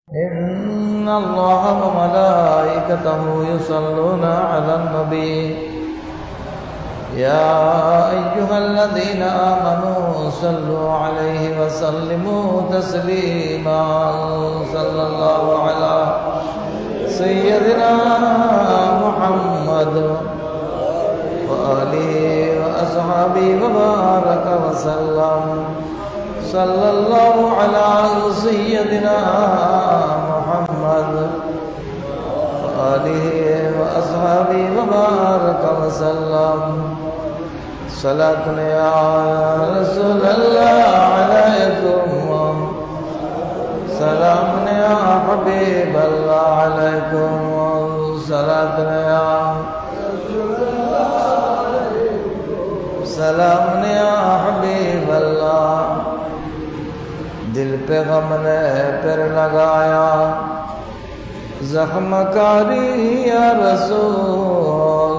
إن الله وملائكته يصلون على النبي يا أيها الذين آمنوا صلوا عليه وسلموا تسليما صلى الله على سيدنا محمد وآله وأصحابه وبارك وسلم صلى الله على سيدنا محمد وآله وأصحابه وبارك وسلم صلاة يا رسول الله عليكم سلام يا حبيب الله عليكم صلاة يا سلام या हबीब अल्लाह दिल पे गम ने फिर लगाया जख्म कारी या रसूल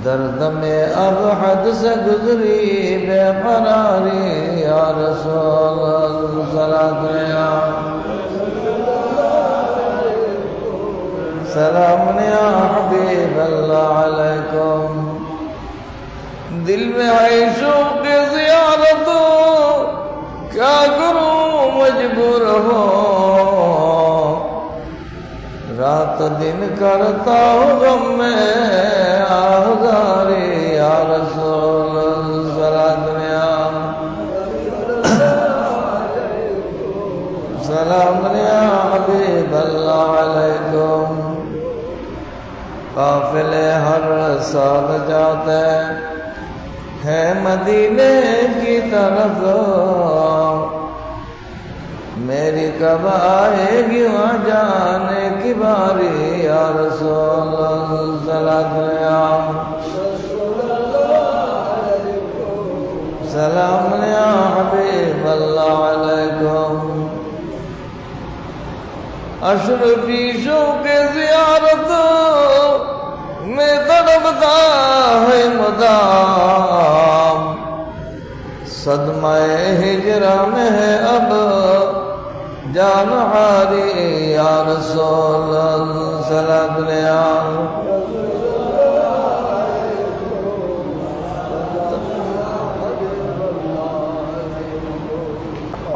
दर्द में अब हद से गुजरी बेकरारी या रसूल सलाम या सलाम या हबीब अल्लाह अलैकुम दिल में है शौक़ ज़ियारत क्या करूं मजबूर हो रात दिन करता हूँ गम में आहगारी या रसूल सलाम या हबीब अल्लाह अलैकुम काफ़िले हर साल जाते है मदीने की तरफ मेरी कब आएगी वहाँ जाने की बारी या रसूल सलाम या हबीब अल्लाह अलैकुम अशरफी शौक़ ज़ियारत में तड़पता है मुदाम सदमाए हिजरा में है अब जान हारी या रसूल सलाम या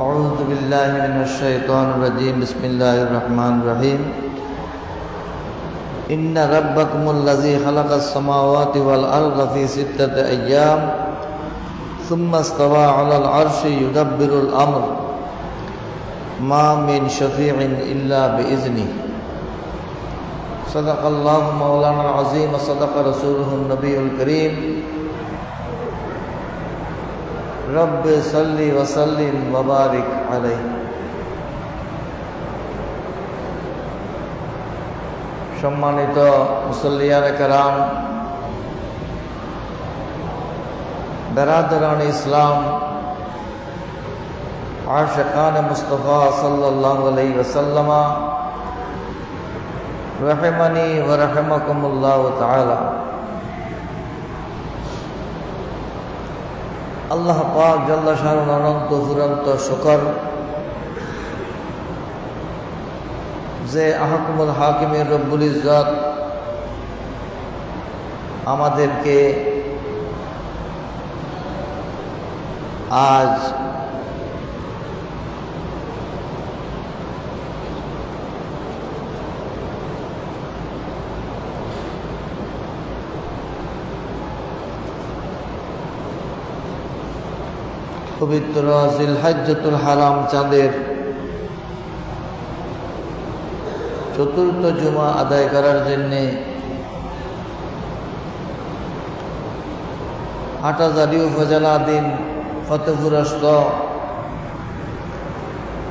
अऊज़ु बिल्लाहि मिनश शैतानिर रजीम बिस्मिल्लाहिर रहमानिर रहीम इन्ना रब्बकुमुल्लज़ी खलक़स समावाति वल अर्ज़ फ़ी सित्तति अय्याम सुम्मा इस्तवा अलल अर्शि युदब्बिरुल अम्र मा मिन शफ़ीइन इल्ला बिइज़निहि सदक़ल्लाहु मौलाना अज़ीम व सदक़ रसूलुहुन नबियुल करीम रब्बि सल्लि व सल्लिम व बारिक अलैहि सम्मानित मुसल्लियान कराम बरादरान इस्लाम आशिकान मुस्तफ़ा सल्लल्लाहु अलैहि वसल्लम रहमनी व रहमकुमुल्लाहु ताला अल्लाह पाक जल्ल शानुहु अनंत फुरंत शुक्र যে আহকুমুল হাকিমের রব্বুল ইজ্জত আমাদেরকে আজ পবিত্র জিলহজ্জাতুল হারাম চাঁদের চতুর্থ জুমা আদায় করার জন্যে হাটহাজারী উপজেলাধীন ফতেপুরস্থ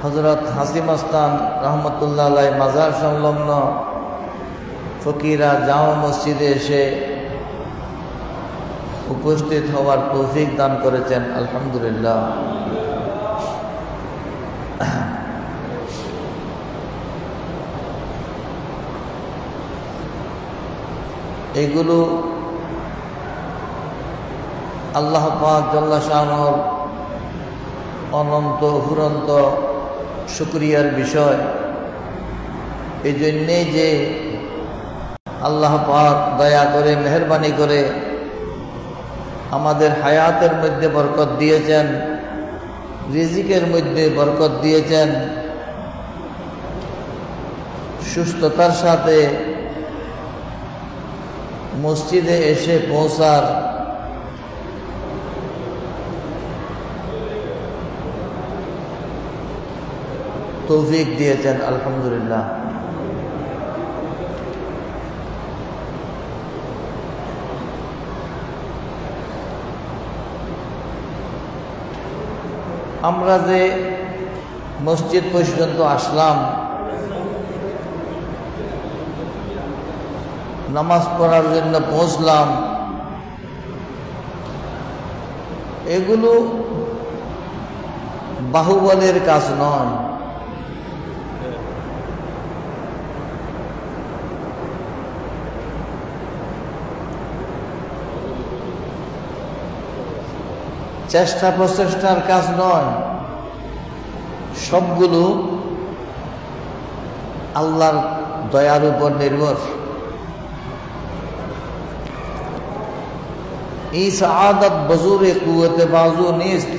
হযরত হাসিম আস্তান রহমতুল্লাহ আলাইহি মাজার সংলগ্ন ফকিরা জামা মসজিদে এসে উপস্থিত হওয়ার তৌফিক দান করেছেন আলহামদুলিল্লাহ। এগুলো আল্লাহ পাক জাল্লা শানুর অনন্ত অফুরন্ত শুকরিয়ার বিষয়। এই জন্যে যে আল্লাহ পাক দয়া করে মেহেরবানি করে আমাদের হায়াতের মধ্যে বরকত দিয়েছেন, রিজিকের মধ্যে বরকত দিয়েছেন, সুস্থতার সাথে মসজিদে এসে পৌঁছার তৌফিক দিয়েছেন, আলহামদুলিল্লাহ। আমরা যে মসজিদ পর্যন্ত আসলাম, নামাজ পড়ার জন্য পৌঁছলাম, এগুলো বাহুবলের কাজ নয়। চেষ্টা প্রচেষ্টার কাজ নয়, সবগুলো আল্লাহর দয়ার উপর নির্ভর। এই সাআদত বজুরে কুওয়াতে বাজু নিস্ত,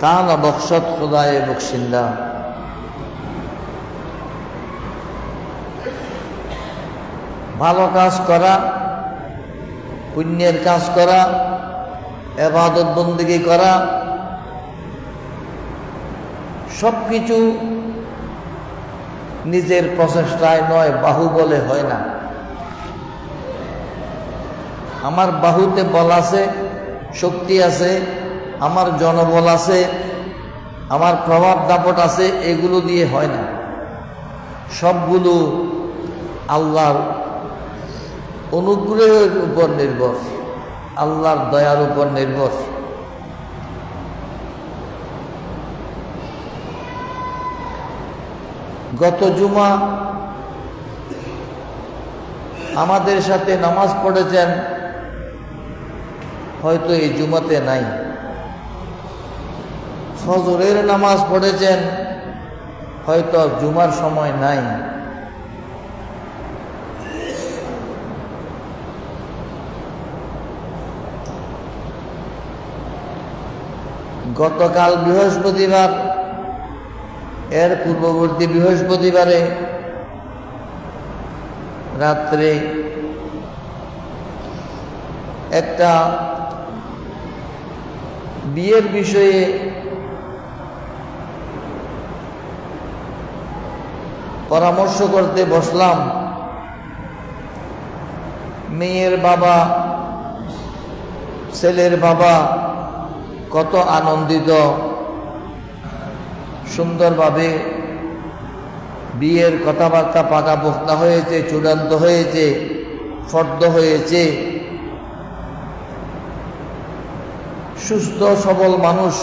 তা না বখশত খুদায়ে বখশিন্দা। ভালো কাজ করা, পুণ্যের কাজ করা, ইবাদত বন্দেগী করা, সবকিছু নিজের প্রচেষ্টায় নয়, বাহুবলে হয় না। আমার বাহুতে বল আছে, শক্তি আছে, আমার জনবল আছে, আমার প্রভাব দাপট আছে, এগুলো দিয়ে হয় না। সবগুলো আল্লাহর অনুগ্রহের উপর নির্ভর, আল্লাহর দয়ার উপর নির্ভর। গত জুমা আমাদের সাথে নামাজ পড়েছেন, হয়তো এই জুমাতে নাই। ফজরের নামাজ পড়েছেন, হয়তো জুমার সময় নাই। গতকাল বৃহস্পতিবার, এর পূর্ববর্তী বৃহস্পতিবারে রাত্রে একটা বিয়ের বিষয়ে পরামর্শ করতে বসলাম। মেয়ের বাবা, ছেলের বাবা কত আনন্দিত, সুন্দরভাবে বিয়ের কথাবার্তা পাকাপোক্তা হয়েছে, চূড়ান্ত হয়েছে, ফর্দ হয়েছে। সুস্থ সবল মানুষ,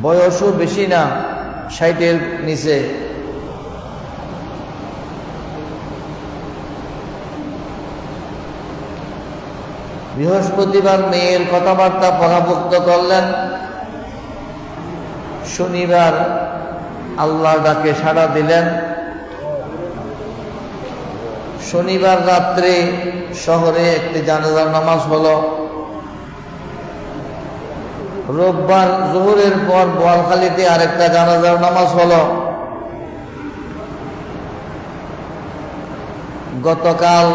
বয়সও বেশি না, 60-এর নিচে। বৃহস্পতিবার মেয়ের কথাবার্তা পাকাপোক্ত করলেন। শনিবার আল্লাহর ডাকে সাড়া দিলেন। শনিবার রাত্রে শহরে একটি জানাজার নামাজ হলো। রোববার জোহরের পর বোয়ালখালীতে আরেকটা জানাজার নামাজ হলো। গতকাল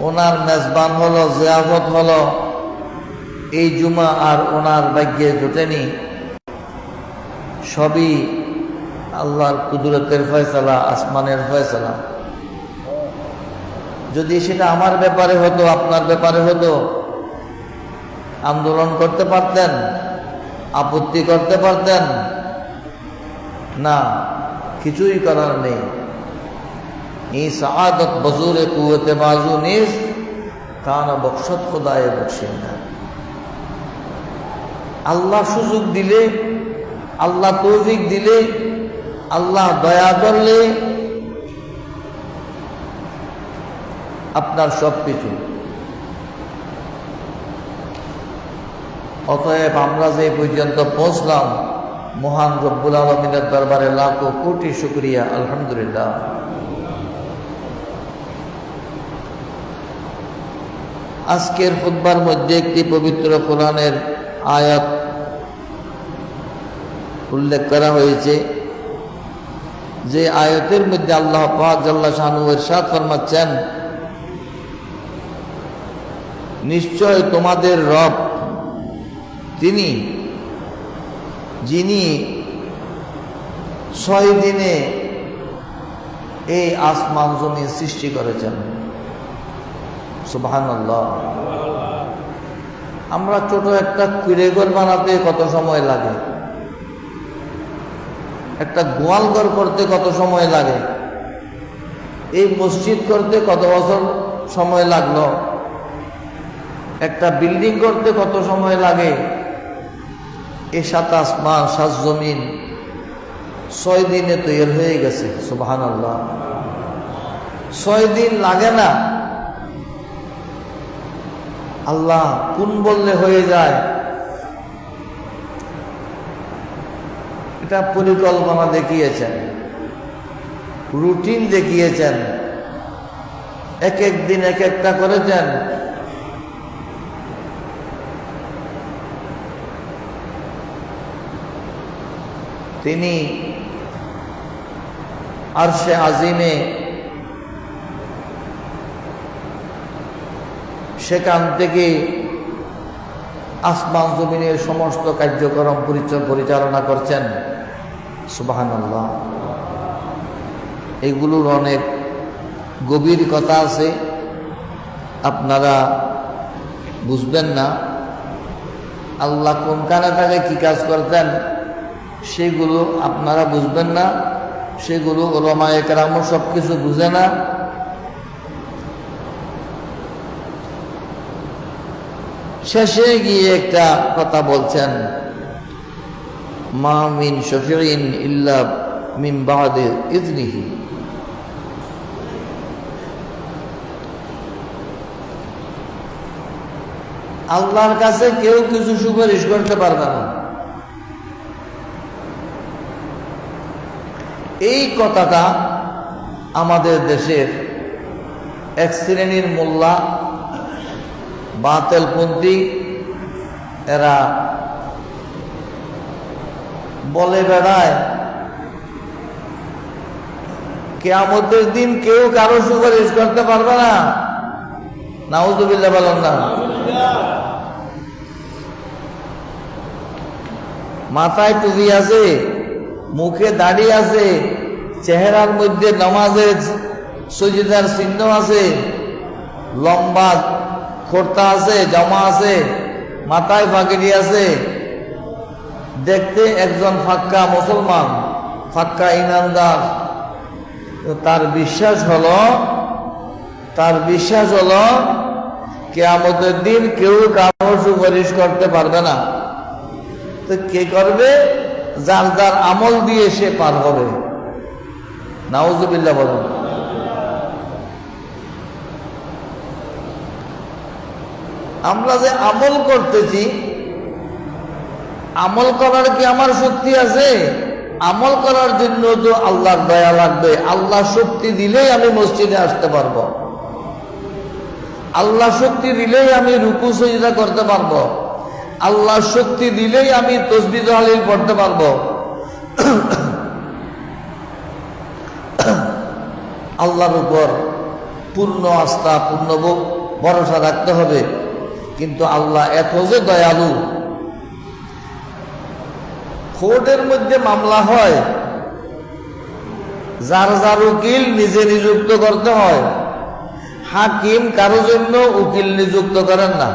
ওনার মেজবান হলো, জিয়াফত হলো। এই জুমা আর ওনার ভাগ্যে জোটেনি। সবই আল্লাহর কুদরতের ফয়সালা, আসমানের ফয়সালা। যদি সেটা আমার ব্যাপারে হতো, আপনার ব্যাপারে হতো, আন্দোলন করতে পারতেন, আপত্তি করতে পারতেন না, কিছুই করার নেই। এই সাআদত বজুরে কুওয়াতে বাজু নিস, কানা বখশত খুদায়ে বখশিন্দা। আল্লাহ সুযোগ দিলে, আল্লাহ তৌফিক দিলে, আল্লাহ দয়া করলে আপনার সব কিছু। অতএব আমরা যে পর্যন্ত পৌঁছলাম, মহান রব্বুল আলমিনের দরবারে লাখো কোটি শুকরিয়া, আলহামদুলিল্লাহ। আজকের খুতবার মধ্যে একটি পবিত্র কোরআনের আয়াত উল্লেখ করা হয়েছে, যে আয়াতের মধ্যে আল্লাহ পাক জাল্লা শানু ইরশাদ ফরমাচ্ছেন, নিশ্চয় তোমাদের রব তিনি, যিনি 6 দিনে এই আসমান জমিন সৃষ্টি করেছেন। সুবহানাল্লাহ। আমরা ছোট একটা কুড়েঘর বানাতে কত সময় লাগে, একটা গোয়াল ঘর করতে কত সময় লাগে, এই মসজিদ করতে কত বছর সময় লাগলো, একটা বিল্ডিং করতে কত সময় লাগে, এই 7 আসমান 7 জমিন 6 দিনে তৈরি হয়ে গেছে। সুবহানাল্লাহ। 6 দিন লাগে না। আল্লাহ কোন বললে হয়ে যায়, এটা পরিকল্পনা দেখিয়েছেন, রুটিন দেখিয়েছেন, এক এক দিন এক একটা করেছেন। তিনি আরশে আজিমে, সেখান থেকে আসমান জমিনের সমস্ত কার্যক্রম পরিচালনা করছেন। সুবহানাল্লাহ। এগুলোর অনেক গভীর কথা আছে, আপনারা বুঝবেন না। আল্লাহ কোনখানে থাকে কি কাজ করতেন সেগুলো আপনারা বুঝবেন না, সেগুলো উলামায়ে কেরাম সব কিছু বুঝে না। শেষে গিয়ে একটা কথা বলছেন, মা মিন শফিঈন ইল্লা মিন বাদি ইযনিহি। আল্লাহর কাছে কেউ কিছু সুপারিশ করতে পারবে না। এই কথাটা আমাদের দেশের এক শ্রেণীর মোল্লা, বাতিলপন্থী, এরা বলে বেড়ায় কিয়ামতের দিন কেউ কারো সুপারিশ করতে পারবে না। নাউযুবিল্লাহ বলেন না। মাথায় টুপি আছে, মুখে দাড়ি আছে, চেহারার মধ্যে নামাজের সজদার চিহ্ন আছে, লম্বা খোরতা আছে, জামা আছে, মাথায় পাগড়ি আছে, দেখতে একজন ফাক্কা মুসলমান, ফাক্কা ইমানদার। তার বিশ্বাস হলো কিয়ামতের দিন কেউ কারো সুপারিশ করতে পারবে না। তো কে করবে? যার যার আমল দিয়ে সে পার হবে। নাউযুবিল্লাহ বলেন। আমরা যে আমল করতেছি, আমল করার কি আমার শক্তি আছে? আমল করার জন্য তো আল্লাহর দয়া লাগবে। আল্লাহ শক্তি দিলেই আমি মসজিদে আসতে পারবো, আল্লাহ শক্তি দিলেই আমি রুকু সিজদা করতে পারবো, আল্লাহ শক্তি দিলেই আমি তাসবিহ তাহলিল পড়তে পারবো। আল্লাহর উপর পূর্ণ আস্থা, পূর্ণ ভরসা রাখতে হবে। কিন্তু আল্লাহ এত যে দয়ালু, কোর্টের মধ্যে মামলা হয়, যার যার উকিল নিজে নিযুক্ত করতে হয়। হাকিম কারো জন্য উকিল নিযুক্ত করেন না।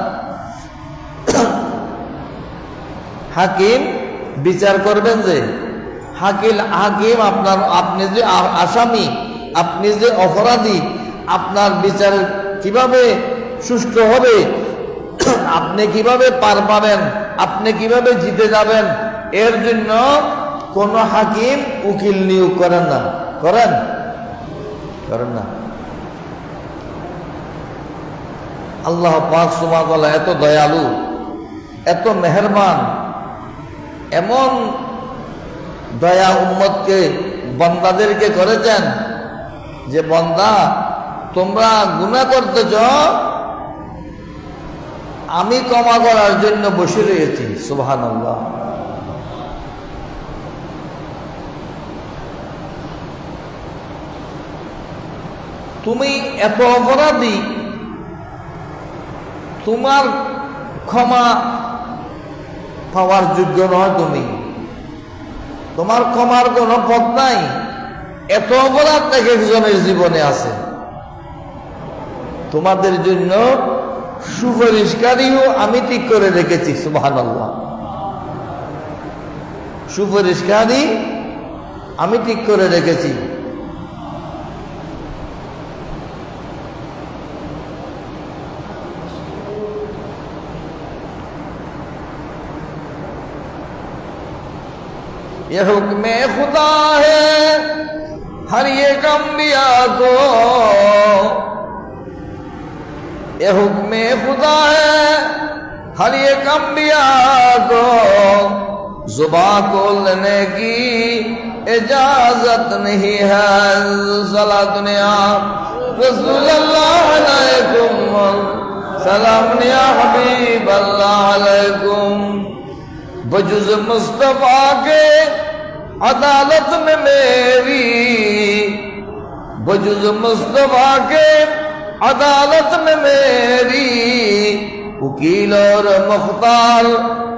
হাকিম বিচার করবেন যে হাকিম আপনি যে আসামি, আপনি যে অপরাধী, আপনার বিচার কিভাবে সুষ্ঠু হবে, আপনি কিভাবে পার পাবেন, আপনি কিভাবে জিতে যাবেন, এর জন্য কোন হাকিম উকিল নিয়োগ করেন না। করেন না। আল্লাহ পাক সুবহানাহু ওয়া তাআলা এত দয়ালু, এত মেহেরবান, এমন দয়া উম্মতকে বান্দাদেরকে করেছেন যে বান্দা তোমরা গুনাহ করতেছ, আমি ক্ষমা করার জন্য বসে রয়েছি। সুবহানাল্লাহ। তুমি এত অপরাধী, তোমার ক্ষমা পাওয়ার যোগ্য নয়, তোমার ক্ষমার কোনো পথ নাই। এত অপরাধ এক একজনের জীবনে আছে। তোমাদের জন্য সুপারিশকারীও আমি ঠিক করে রেখেছি। সুবহানাল্লাহ। সুপারিশকারী আমি ঠিক করে রেখেছি। ये हुक्म खुदा है हर एक अंबिया को, ये हुक्म खुदा है हर एक अंबिया को, जुबान खोलने की इजाजत नहीं है। सलात दुनिया रसूलुल्लाह अलैकुम, सलाम या हबीब अल्लाह अलैकुम। बजुज़ मुस्तफा के अदालत में मेरी, बजुज़ मुस्तफा के अदालत में मेरी, वकील और मुख्तार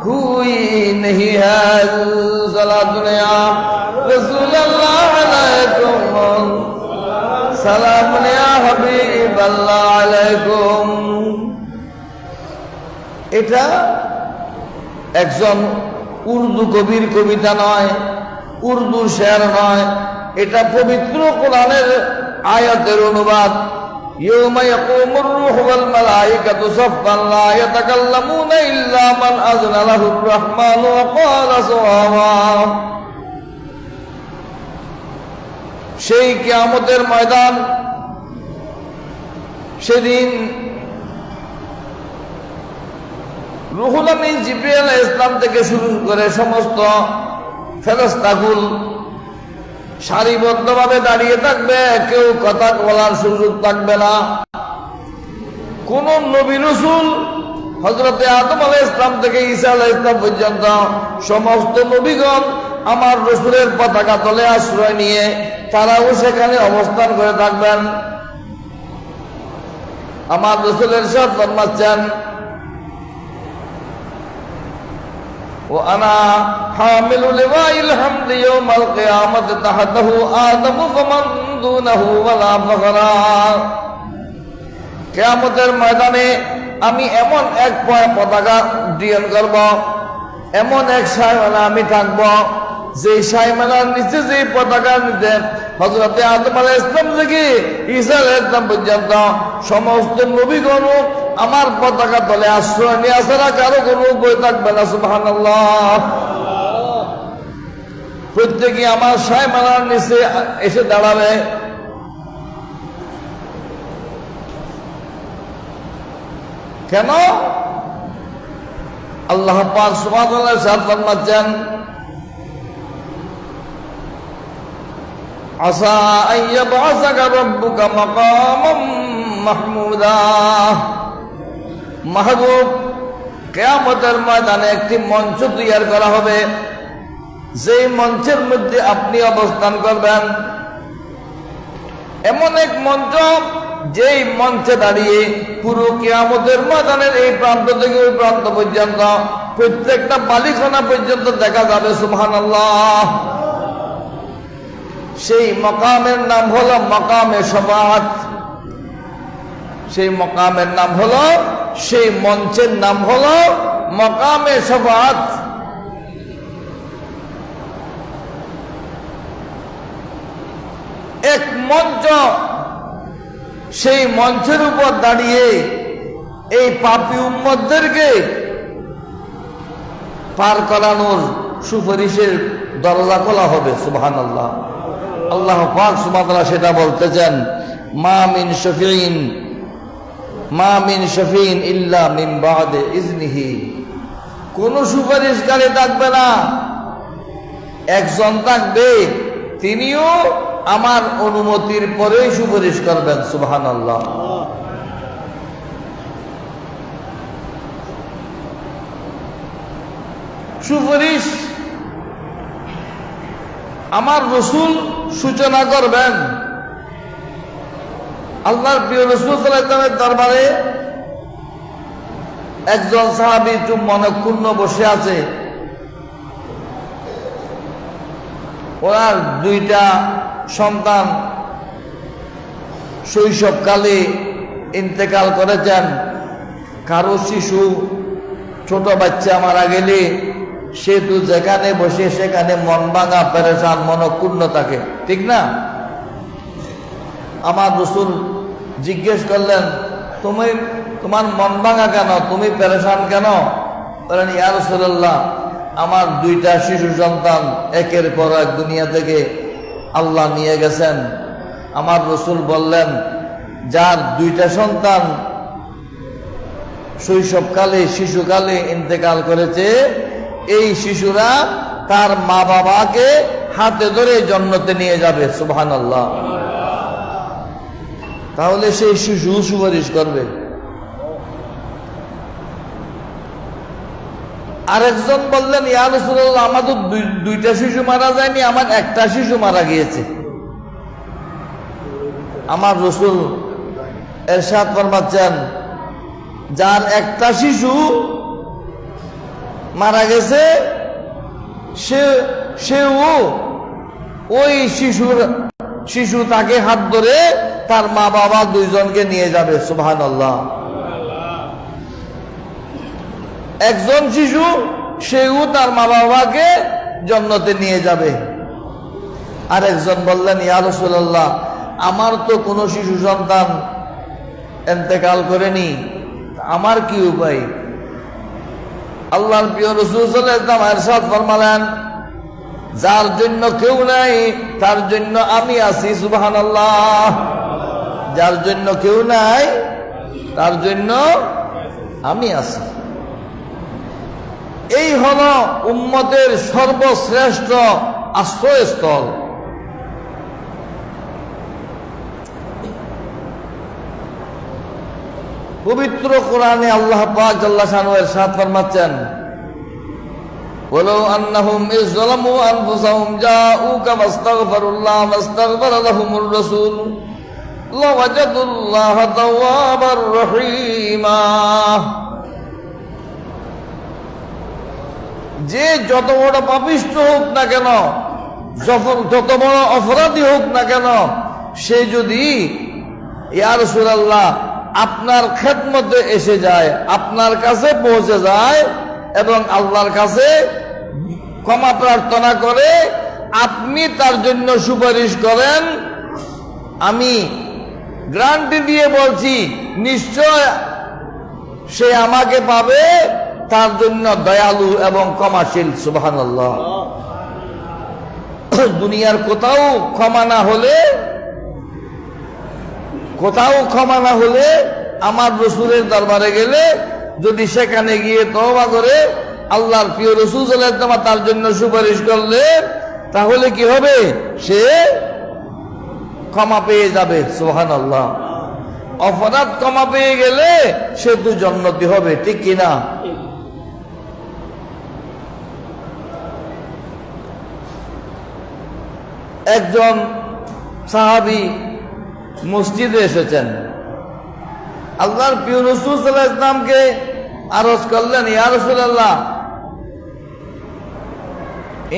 कोई नहीं है। सलात दुनिया रसूलुल्लाह अलैकुम, सलाम या हबीब अल्लाह अलैकुम। এটা একজন উর্দু কবির কবিতা নয়, উর্দু শের নয়, এটা পবিত্র কোরআনের আয়াতের অনুবাদ। ইয়াউমা ইয়াকুমুর রূহু ওয়াল মালায়েকাতু সাফফান লা ইয়াতাকাল্লামুনা ইল্লা মান আযনা লাহুর রাহমানু ওয়া ক্বালা সাওয়াবা। সেই কিয়ামতের ময়দান, সেদিন রুহুল আমিন জিবরিল আলাইহিস সালাম থেকে শুরু করে সমস্ত ফেরেশতাকুল সারিবদ্ধভাবে দাঁড়িয়ে থাকবে, কেউ কথা বলার সুযোগ থাকবে না। কোন নবী রাসূল হযরতে আদম আলাইহিস সালাম থেকে ঈসা আলাইহিস সালাম পর্যন্ত সমস্ত নবীগণ আমার রাসূলের পতাকা তলে আশ্রয় নিয়ে তারাও সেখানে অবস্থান করে থাকবেন। আমার রাসূলের সাথে ফরমাচ্ছেন, وأنا حامل لواء الحمد يوم القيامة تحته آدم فمن دونه ولا فخرا। কিয়ামতের ময়দানে আমি এমন এক পতাকা উড্ডীন করব, এমন এক সায়মানা আমি থাকব, যে সায়মানার নিচে যে পতাকার নিচে হযরতে আদম আলাইহিস সালাম থেকে ঈসা আলাইহিস সালাম পর্যন্ত সমস্ত নবীগণ আমার পতাকা তলে আশ্রয় নিয়ে ছাড়া কারো কোনো উপায় থাকবে না। সুবহানাল্লাহ। প্রত্যেকে আমার সায়মানার নিচে এসে দাঁড়াবে। কেন? আল্লাহ পাক সুবহানাহু ওয়া তাআলা ফরমাচ্ছেন, আসা আইয়াবআসাকা রাব্বুকা মাকামান মাহমুদা। মাহবুব, কিয়ামতের ময়দানে একটি মঞ্চ তৈরি করা হবে, যেই মঞ্চের মধ্যে আপনি অবস্থান করবেন। এমন এক মঞ্চ, যেই মঞ্চে দাঁড়িয়ে পুরো কিয়ামতের ময়দানের এই প্রান্ত থেকে ওই প্রান্ত পর্যন্ত প্রত্যেকটা বালিখানা পর্যন্ত দেখা যাবে। সুবহানাল্লাহ। সেই মকামের নাম হলো মকামে শাফাআত। সেই মকামের নাম হলো, সেই মঞ্চের নাম হলো মকামে শাফাআত। এক মঞ্চ, সেই মঞ্চের উপর দাঁড়িয়ে এই পাপী উম্মতদেরকে পার করানোর সুপারিশের দরজা খোলা হবে। সুবহানাল্লাহ। আল্লাহ পাক সুবহানাহু ওয়া তাআলা সেটা বলতেছেন, মা মিন শাফিইন ইল্লা মিন বা'দে ইজনিহি। কোনো সুপারিশকারী থাকবে না, একজন থাকবে, তিনিও আমার অনুমতির পরেই সুপারিশ করবেন। সুবহানাল্লাহ। সুপারিশ আমার রাসূল সূচনা করবেন। আল্লাহর প্রিয় রাসূল সাল্লাল্লাহু আলাইহি ওয়াসাল্লামের দরবারে একজন সাহাবী চুপ মনক্ষুণ্ণ বসে আছে। ওনার দুইটা সন্তান শৈশবকালে ইন্তেকাল করেছেন। কারো শিশু ছোট বাচ্চা মারা গেলে সে তো যেখানে বসে সেখানে মন ভাঙা, পেরেশান, মনক্ষুণ্ণ থাকে, ঠিক না? আমার রাসূল জিজ্ঞেস করলেন, তোমার মন ভাঙা কেন, তুমি পেরেশান কেন? বলেন, ইয়া রাসূলুল্লাহ, আমার দুইটা শিশু সন্তান একের পর এক দুনিয়া থেকে আল্লাহ নিয়ে গেছেন। আমার রাসূল বললেন, যার দুইটা সন্তান শৈশবকালে, শিশুকালে ইন্তেকাল করেছে, এই শিশুরা তার মা বাবাকে হাতে ধরে জান্নাতে নিয়ে যাবে। সুবহানাল্লাহ। তাহলে সেই শিশু সুপারিশ করবে। আরেকজন বললেন, ইয়া রাসূলুল্লাহ, আমাদের দুইটা শিশু মারা যায়নি, আমার একটা শিশু মারা গিয়েছে। আমার রাসূল ইরশাদ ফরমাচ্ছেন, যার একটা শিশু মারা গেছে, সেও ওই শিশু তাকে হাত ধরে তার মা বাবা দুইজনকে নিয়ে যাবে। সুবহানাল্লাহ। একজন শিশু, সেও তার মা বাবাকে জান্নাতে নিয়ে যাবে। আর একজন বললেন, ইয়া রাসূলুল্লাহ, আমার তো কোনো শিশু সন্তান ইন্তেকাল করেনি, আমার কি উপায়? আল্লাহর প্রিয় রাসূল সাল্লাল্লাহু আলাইহি ওয়াসাল্লাম ইরশাদ ফরমালেন, যার জন্য কেউ নাই তার জন্য আমি আছি। সুবহানাল্লাহ। যার জন্য কেউ নাই তার জন্য আমি আছি। এই হলো উম্মতের সর্বশ্রেষ্ঠ আশ্রয়স্থল। পবিত্র কোরআনে আল্লাহ পাক জাল্লা শানুহু ইরশাদ ফরমাচ্ছেন, ওয়ালাউ আন্নাহুম ইয যালামু আনফুসাহুম জাউকা ফাস্তাগফিরুল্লাহ ওয়াস্তাগফারা লাহুমুর রাসূল লাওয়াজাদুল্লাহা তাওয়াবার রহিমা। যে যত বড় পাপিষ্ঠ হোক না কেন, যত বড় অপরাধী হোক না কেন, সে যদি ইয়া রাসূলুল্লাহ আপনার খেদমতে এসে যায়, আপনার কাছে পৌঁছে যায় এবং আল্লাহর কাছে ক্ষমা প্রার্থনা করে, আপনি তার জন্য সুপারিশ করেন, আমি গ্যারান্টি দিয়ে বলছি, নিশ্চয় সে আমাকে পাবে, তার জন্য দয়ালু এবং ক্ষমাশীল। সুবহানাল্লাহ। দুনিয়ার কোথাও ক্ষমা না হলে আমার রাসূলের দরবারে গেলে, যদি সেখানে গিয়ে তওবা করে আল্লাহর প্রিয় রাসূল সাল্লাল্লাহু আলাইহি ওয়াসাল্লাম তার জন্য সুপারিশ করলে, তাহলে কি হবে? সে ক্ষমা পেয়ে যাবে। সুবহানাল্লাহ। অপরাধ ক্ষমা পেয়ে গেলে সে তো জান্নাতি হবে, ঠিক কিনা? একজন সাহাবী মসজিদে এসেছেন, আল্লাহর প্রিয় রাসূল সাল্লাল্লাহু আলাইহি ওয়াসাল্লামকে আরজ করলেন, ইয়া রাসূলুল্লাহ,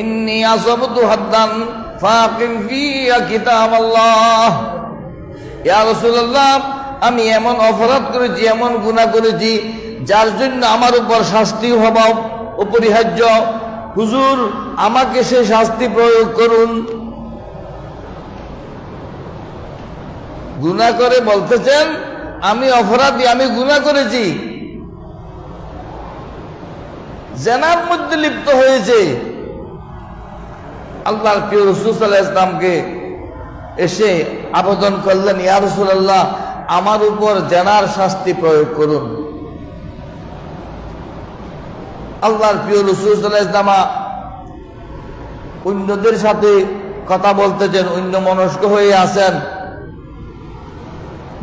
ইন্নী আসাবতু হাদ্দান ফাকিম ফিয়া কিতাবাল্লাহ। ইয়া রাসূলুল্লাহ, আমি এমন অপরাধ করেছি, এমন গুনাহ করেছি, যার জন্য আমার উপর শাস্তি হওয়া অপরিহার্য। হুজুর, আমাকে সে শাস্তি প্রয়োগ করুন। গুনাহ করে বলতেছেন, আমি অপরাধী, আমি গুনাহ করেছি, জেনার মধ্যে লিপ্ত হয়েছে। আল্লাহর প্রিয় রাসূল সাল্লাল্লাহু আলাইহি ওয়াসাল্লামকে এসে আবেদন করলেন, ইয়া রাসূলুল্লাহ, আমার উপর জেনার শাস্তি প্রয়োগ করুন। আল্লাহর প্রিয় রাসূল সাল্লাল্লাহু আলাইহি ওয়াসাল্লাম অন্যদের সাথে কথা বলতেছেন, অন্য মনস্ক হয়ে আছেন,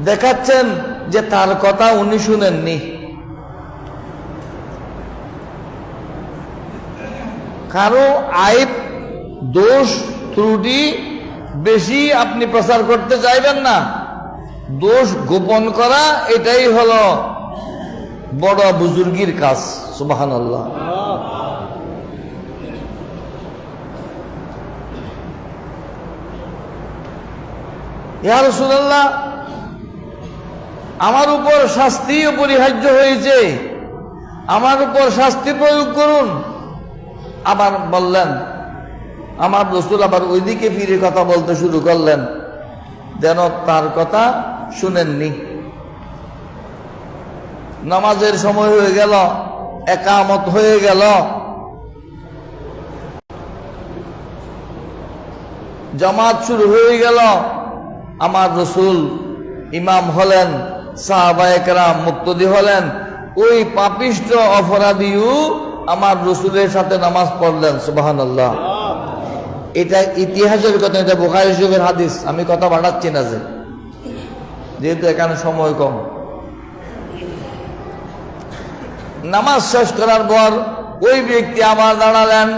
দেখাচ্ছেন যে তার কথা উনি শুনেননি। কারো আইব, দোষ, ত্রুটি বেশি আপনি প্রচার করতে চাইবেন না। দোষ গোপন করা এটাই হলো বড় বুজুর্গির কাজ। সুবহানাল্লাহ। ইয়া রাসূলুল্লাহ, আমার উপর শাস্তি অপরিহার্য হয়েছে, আমার উপর শাস্তি প্রয়োগ করুন। আবার বললেন, আমার রাসূল আবার ওইদিকে ফিরে কথা বলতে শুরু করলেন, যেন তার কথা শুনেননি। নামাজের সময় হয়ে গেল, একামত হয়ে গেল, জামাত শুরু হয়ে গেল। আমার রাসূল ইমাম হলেন, সাহাবায়ে কেরাম মুক্তদি হলেন। ওই পাপিষ্ঠ অপরাধীও আমার রাসূলের সাথে নামাজ পড়লেন। সুবহানাল্লাহ। এটা ইতিহাসের কথা, এটা বুখারী শরীফের হাদিস। আমি কথা বাড়াচ্ছি না, যেহেতু এখানে সময় কম। নামাজ শেষ করার পর ওই ব্যক্তি আবার দাঁড়ালেন,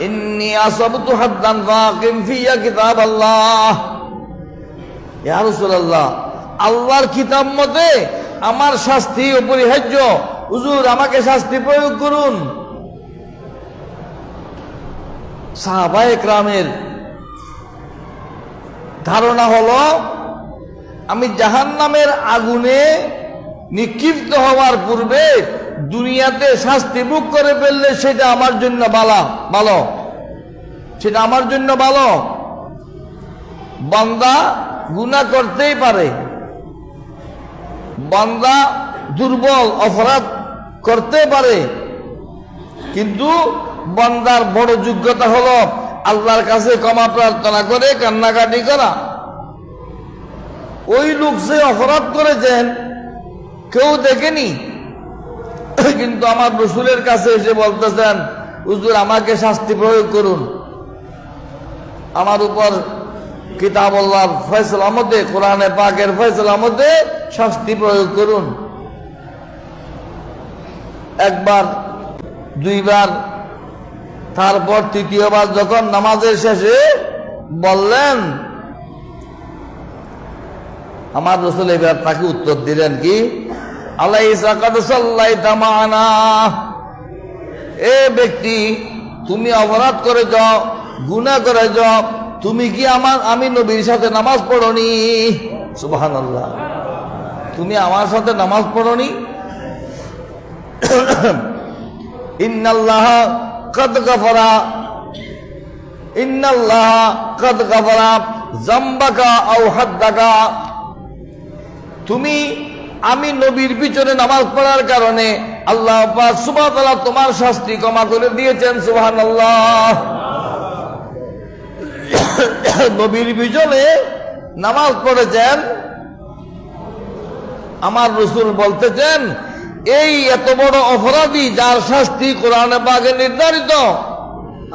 ইন্নী আসাবতু হাদ্দান ফাকিম ফিয়া কিতাবাল্লাহ। ইয়া রাসূলুল্লাহ, আল্লাহর কিতাব মতে আমার শাস্তি অপরিহার্য, হুজুর আমাকে শাস্তি প্রয়োগ করুন। সাহাবায়ে কেরামের ধারণা হলো, আমি জাহান্নামের আগুনে নিক্ষিপ্ত হওয়ার পূর্বে দুনিয়াতে শাস্তি ভোগ করে ফেললে সেটা আমার জন্য ভালো, সেটা আমার জন্য ভালো। বান্দা গুনাহ করতেই পারে, বান্দা দুর্বল অপরাধ করতে পারে, কিন্তু বান্দার বড় যোগ্যতা হলো আল্লাহর কাছে ক্ষমা প্রার্থনা করে কান্নাকাটি করা। ওই লোক যে অপরাধ করেছেন কেউ দেখেনি, কিন্তু আমার রাসূলের কাছে এসে বলতেছেন, হুজুর আমাকে শাস্তি প্রয়োগ করুন, আমার উপর কিতাবুল্লাহর ফয়সালা মতে, কোরআনে পাকের ফয়সালা মতে শাস্তি প্রয়োগ করুন। একবার, দুইবার, তারপর তৃতীয়বার যখন নামাজের শেষে বললেন, আমার রাসূল এবার তাকে উত্তর দিলেন কি, আলাইসা কাদ সাল্লাইতা মা'ানা, এ ব্যক্তি তুমি অপরাধ করে যাও, গুনাহ করে যাও, তুমি কি আমি নবীর সাথে নামাজ পড়নি? সুবহানাল্লাহ। তুমি আমার সাথে নামাজ পড়নি? ইন্নাল্লাহা কাদ গাফারা যামবাকা আও হাদ্দাকা, তুমি আমি নবীর পিছনে নামাজ পড়ার কারণে আল্লাহ পাক সুবহানাহু ওয়া তাআলা তোমার শাস্তি ক্ষমা করে দিয়েছেন। সুবহানাল্লাহ। নবীর পিছনে নামাজ পড়েছেন, আমার রাসূল বলতেছেন, এই এত বড় অপরাধী যার শাস্তি কোরআনে পাকে নির্ধারিত,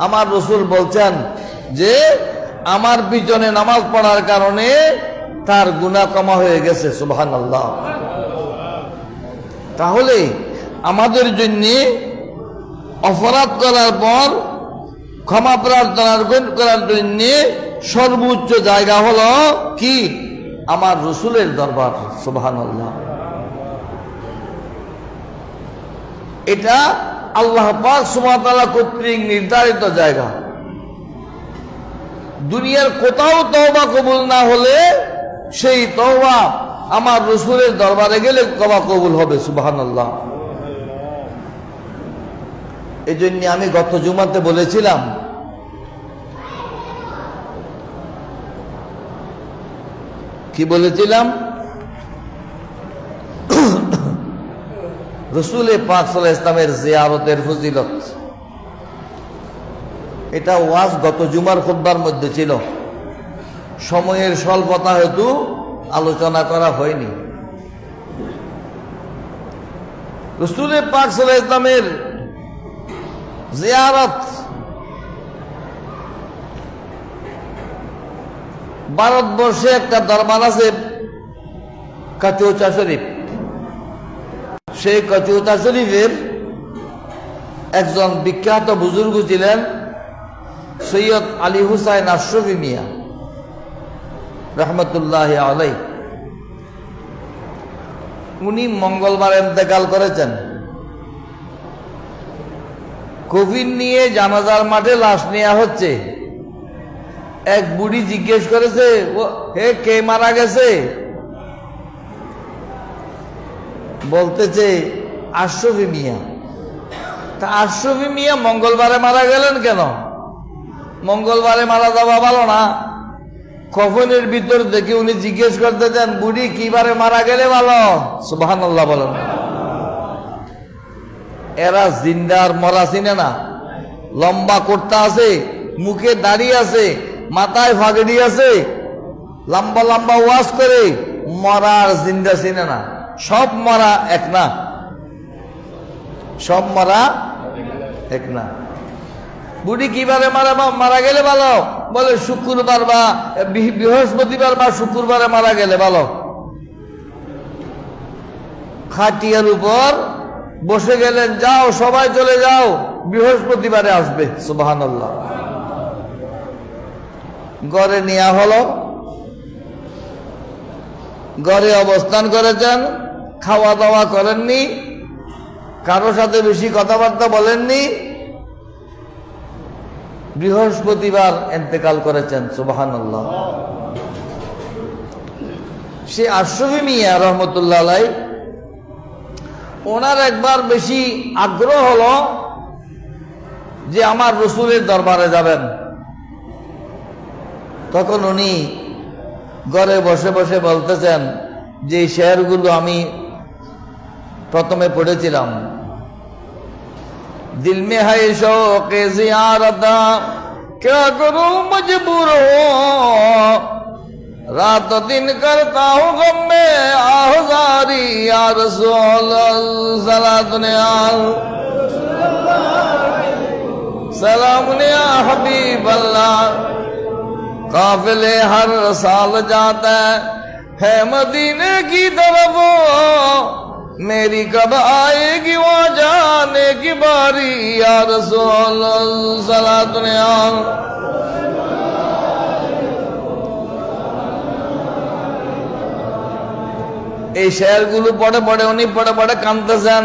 আমার রাসূল বলছেন যে আমার পিছনে নামাজ পড়ার কারণে তার গুনাহ ক্ষমা হয়ে গেছে। সুবহানাল্লাহ। তাহলে আমাদের জন্য অপরাধ করার পর ক্ষমা প্রার্থনা করার জন্য সর্বোচ্চ জায়গা হলো কি? আমার রাসূলের দরবার। সুবহানাল্লাহ। এটা আল্লাহ পাক সুবহানাহু ওয়া তাআলা কর্তৃক নির্ধারিত জায়গা। দুনিয়ার কোথাও তওবা কবুল না হলে সেই তওবা আমার রাসূলের দরবারে গেলে তওবা কবুল হবে। সুবহানাল্লাহ। এই জন্য আমি গত জুমাতে বলেছিলাম, কি বলেছিলাম? রাসূল পাক সাল্লাল্লাহু আলাইহি ওয়াসাল্লামের জিয়ারতের ফজিলত, এটা ওয়াজ গত জুমার খুতবার মধ্যে ছিল, সময়ের স্বল্পতা হেতু আলোচনা করা হয়নি। রাসূল পাক সাল্লাল্লাহু আলাইহি ওয়াসাল্লামের জিয়ারত ভারতবর্ষে একটা দরবার আছে কচৌচা শরীফ। সেই কচৌচা শরীফের একজন বিখ্যাত বুজুর্গ ছিলেন সৈয়দ আলী হুসাইন আশরাফি মিয়া রহমতুল্লাহ আলাই। উনি মঙ্গলবার ইন্তেকাল করেছেন। কফিন নিয়ে জানাজার মাঠে লাশ নেওয়া হচ্ছে। এক বুড়ি জিজ্ঞেস করেছে, হে কে মারা গেছে? বলতেছে আশরাফি মিয়া। তা আশরাফি মিয়া মঙ্গলবারে মারা গেলেন কেন? মঙ্গলবারে মারা যাওয়া ভালো না। কফনের ভিতর দেখে উনি জিজ্ঞেস করতেছেন, বুড়ি কিবারে মারা গেলে ভালো? সুবহানাল্লাহ বলেন। এরা জিন্দার মরা চিনে না। লম্বা কুর্তা আছে, মুখে দাড়ি আছে, মাথায় ফাগড়ি আছে, লম্বা লম্বা ওয়াজ করে, মরা আর জিন্দা চিনে না। সব মরা এক না, সব মরা এক না। বুড়ি কিবারে মারা গেলে ভালো? বলে শুক্রবার বা বৃহস্পতিবার বা শুক্রবারে মারা গেলে ভালো। খাটিয়ার উপর বসে গেলেন, যাও সবাই চলে যাও, বৃহস্পতিবারে আসবে। সুবহানাল্লাহ। ঘরে নেওয়া হলো, ঘরে অবস্থান করেছেন, খাওয়া দাওয়া করেননি, কারোর সাথে বেশি কথাবার্তা বলেননি। বৃহস্পতিবার ইন্তেকাল করেছেন। সুবহানাল্লাহ। সে আশরাফি মিয়া রহমতুল্লাহ আলাই, ওনার একবার বেশি আগ্রহ হলো যে আমার রসুলের দরবারে যাবেন। তখন উনি ঘরে বসে বসে বলতেছেন যে শেরগুলো আমি প্রথমে পড়েছিলাম। दिल में है शौक ज़ियारत क्या करूं मजबूर हो, रात दिन करता हूँ गम में आहुजारी या रसूल सलाम या हबीब अल्लाह। काफिले हर साल जाता है मदीने की तरफ, मेरी कब आएगी वहाँ जाने की बारी या रसूल सलाम। এই শেরগুলো পড়ে পড়ে উনি পড়ে পড়ে কাঁদতেছেন।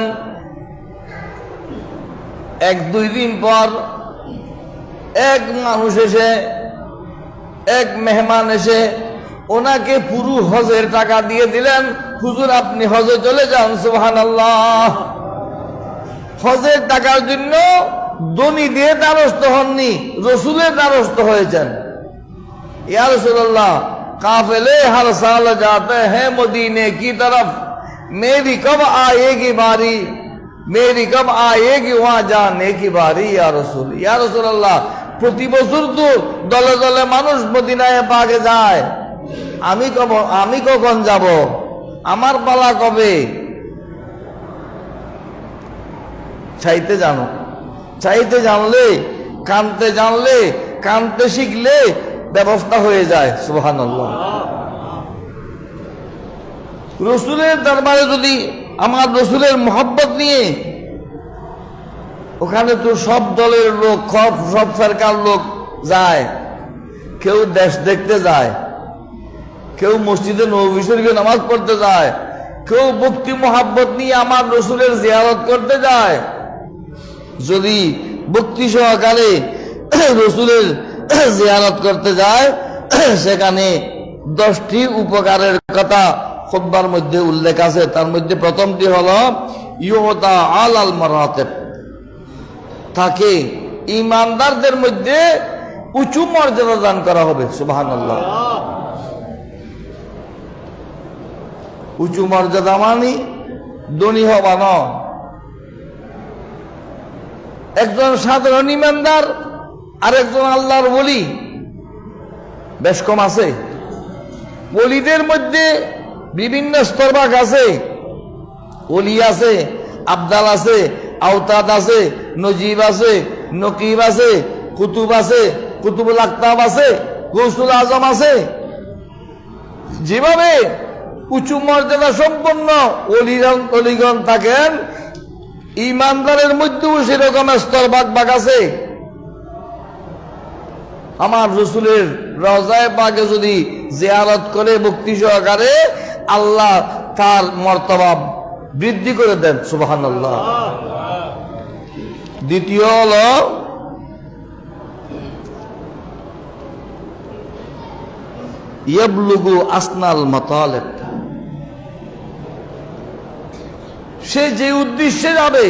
এক দুই দিন পর এক মানুষ এসে, এক মেহমান এসে ওনাকে পুরো হজের টাকা দিয়ে দিলেন, হুজুর আপনি হজে চলে যান। সুবহানাল্লাহ। হজের টাকার জন্য ধনী দিয়ে দ্বারস্থ হননি, রসুলের দ্বারস্থ হয়েছেন। ইয়া রাসূলুল্লাহ, काफिले हर साल जाते हैं मदीने की तरफ, मेरी कब आएगी बारी, मेरी कब आएगी वहां जाने की बारी या रसूल। या रसूल अल्लाह, प्रति बছর তো দলে দলে মানুষ মদিনায় পাকে যায়, আমি কখন যাব? আমার পালা কবে? চাইতে জানো, চাইতে জানলে, কানতে জানলে, কানতে শিখলে ব্যবস্থা হয়ে যায়। সুবহানাল্লাহ। রসুলের দরবারে যদি আমার রসুলের মোহাব্বত নিয়ে, ওখানে তো সব দলের লোক, সব সরকার লোক যায়। কেউ দেশ দেখতে যায়, কেউ মসজিদে নববী শরীফে নামাজ পড়তে যায়, কেউ ভক্তি মোহাব্বত নিয়ে আমার রসুলের জিয়ারত করতে যায়। যদি ভক্তি সহকারে রসুলের জিয়ারত করতে যায়, সেখানে 10টি উপকারের কথা খুতবার মধ্যে উল্লেখ আছে। তার মধ্যে প্রথমটি হলো ইউতা আল মারাতিব, তাকে ঈমানদারদের মধ্যে উঁচু মর্যাদা দান করা হবে। সুবহানাল্লাহ। উঁচু মর্যাদা মানে ধনী হবা না। একজন সাধারণ ঈমানদার আর একজন আল্লাহর ওলি বেশ কম আছে। ওলিদের মধ্যে বিভিন্ন স্তরভাগ আছে। ওলি আছে আবদাল আছে, আওতাদ আছে, নজিব আছে, নকিব আছে, কুতুব আছে, কুতুবুল আকতাব আছে, গৌসুল আজম আছে। যেভাবে উঁচু মর্যাদা সম্পন্ন অলিগণ থাকেন, ইমানদারের মধ্যেও সেরকম স্তর ভাগ আছে। আমার রসুলের রওজায়ে পাকে যদি জিয়ারত করে ভক্তি সহকারে, আল্লাহ তার মর্তবা বৃদ্ধি করে দেন। সুবহানাল্লাহ। দ্বিতীয় হলো ইয়াবলুগু আসনাল মাতালিব, সে যে উদ্দেশ্যে যাবে,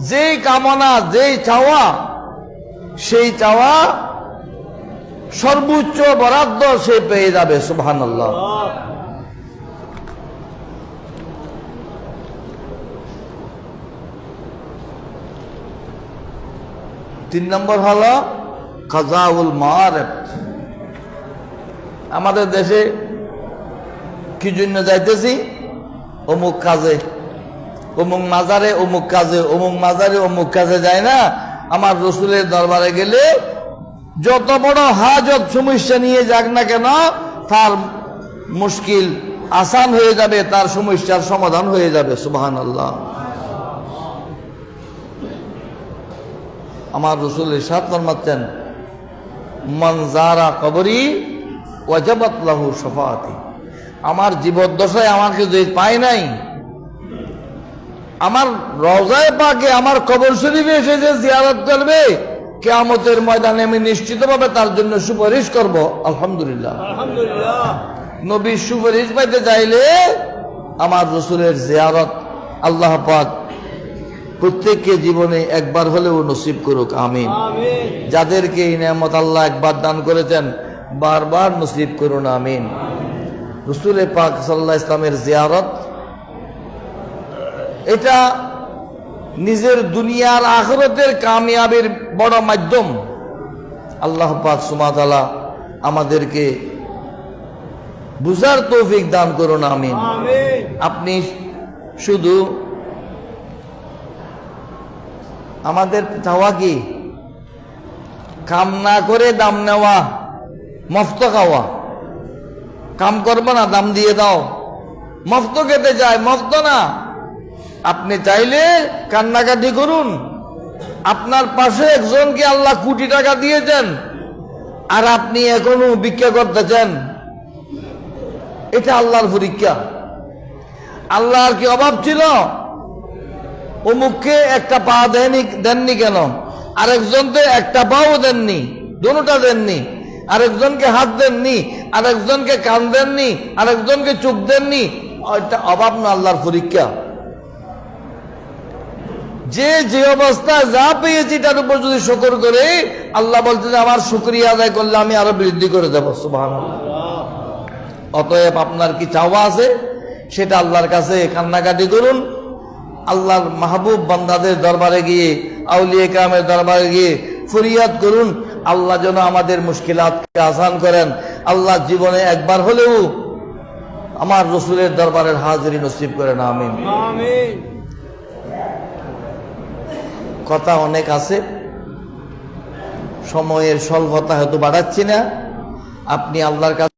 যেই কামনা, যেই চাওয়া, সেই চাওয়া সর্বোচ্চ বরাদ্দ সে পেয়ে যাবে। সুবহানাল্লাহ। তিন নম্বর হলো কাযাউল মাআরিফ। আমাদের দেশে কি জন্য যাইতেছি? অমুক কাজে, অমুক মাজারে, অমুক কাজে, অমুক মাজারে, অমুক কাজে যায় না। আমার রসুলের দরবারে গেলে যত বড় হাজত সমস্যা নিয়ে যাক না কেন, তার মুশকিল আসান হয়ে যাবে, তার সমস্যার সমাধান হয়ে যাবে। সুবহানাল্লাহ। আমার রসুল ইরশাদ ফরমাচ্ছেন, মান যারা কবরি ওয়াজাবাত লাহু শাফাআতি। আমার জীবদ্দশায় আমাকে যে পায় নাই, আমার রওজায়ে পাকে, আমার কবর শরীফে এসে যে জিয়ারত করবে, কিয়ামতের ময়দানে আমি নিশ্চিতভাবে তার জন্য সুপারিশ করব। আলহামদুলিল্লাহ। আলহামদুলিল্লাহ। নবীর সুপারিশ পাইতে চাইলে আমার রসুলের জিয়ারত আল্লাহ পাক প্রত্যেককে জীবনে একবার হলেও নসিব করুক। আমিন। যাদেরকে এই নিয়ামত আল্লাহ একবার দান করেছেন, বারবার নসিব করুন। আমিন। রসুল পাক সাল্লাল্লাহু আলাইহি ইসলামের জিয়ারত, এটা নিজের দুনিয়ার আখিরাতের কামিয়াবির বড় মাধ্যম। আল্লাহ পাক সুবহানাহু ওয়া তাআলা আমাদেরকে বুঝার তৌফিক দান করুন। আমিন। আপনি শুধু আমাদের চাওয়া কি? কাম না করে দাম নেওয়া, মফত খাওয়া। কাম করবো না, দাম দিয়ে দাও। মফত খেতে যায়, মফত না। আপনি চাইলে কান্নাকাটি করুন। আপনার পাশে একজনকে আল্লাহ কোটি টাকা দিয়েছেন, আর আপনি এখনো ভিক্ষা করতেছেন। এটা আল্লাহর পরীক্ষা। আল্লাহর কি অভাব ছিল? অমুককে একটা পা দেননি কেন? আরেকজনকে একটা পাও দেননি, দুটোটা দেননি। আরেকজনকে হাত দেননি, আরেকজনকে কান দেননি, আরেকজনকে চোখ দেননি। এটা অভাব না, আল্লাহর পরীক্ষা। যে অবস্থায় যা পেয়েছি তার উপর যদি শুকর করে, আল্লাহ বলতে যে আমার শুকরিয়া আদায় করলে আমি আরো বৃদ্ধি করে দেবো। সুবহানাল্লাহ। অতএব আপনার কি চাওয়া আছে, সেটা আল্লাহর কাছে কান্নাকাটি করুন। আল্লাহর মাহবুব বান্দাদের দরবারে গিয়ে, আউলিয়া কিরামের দরবারে গিয়ে ফরিয়াদ করুন, আল্লাহ যেন আমাদের মুশকিলাতকে আসান করেন। আল্লাহ জীবনে একবার হলেও আমার রসুলের দরবারের হাজিরি নসিব করেন। আমিন। কথা অনেক আছে, সময়ের স্বল্পতা হয়তো বাড়াচ্ছি না। আপনি আল্লাহর কাছে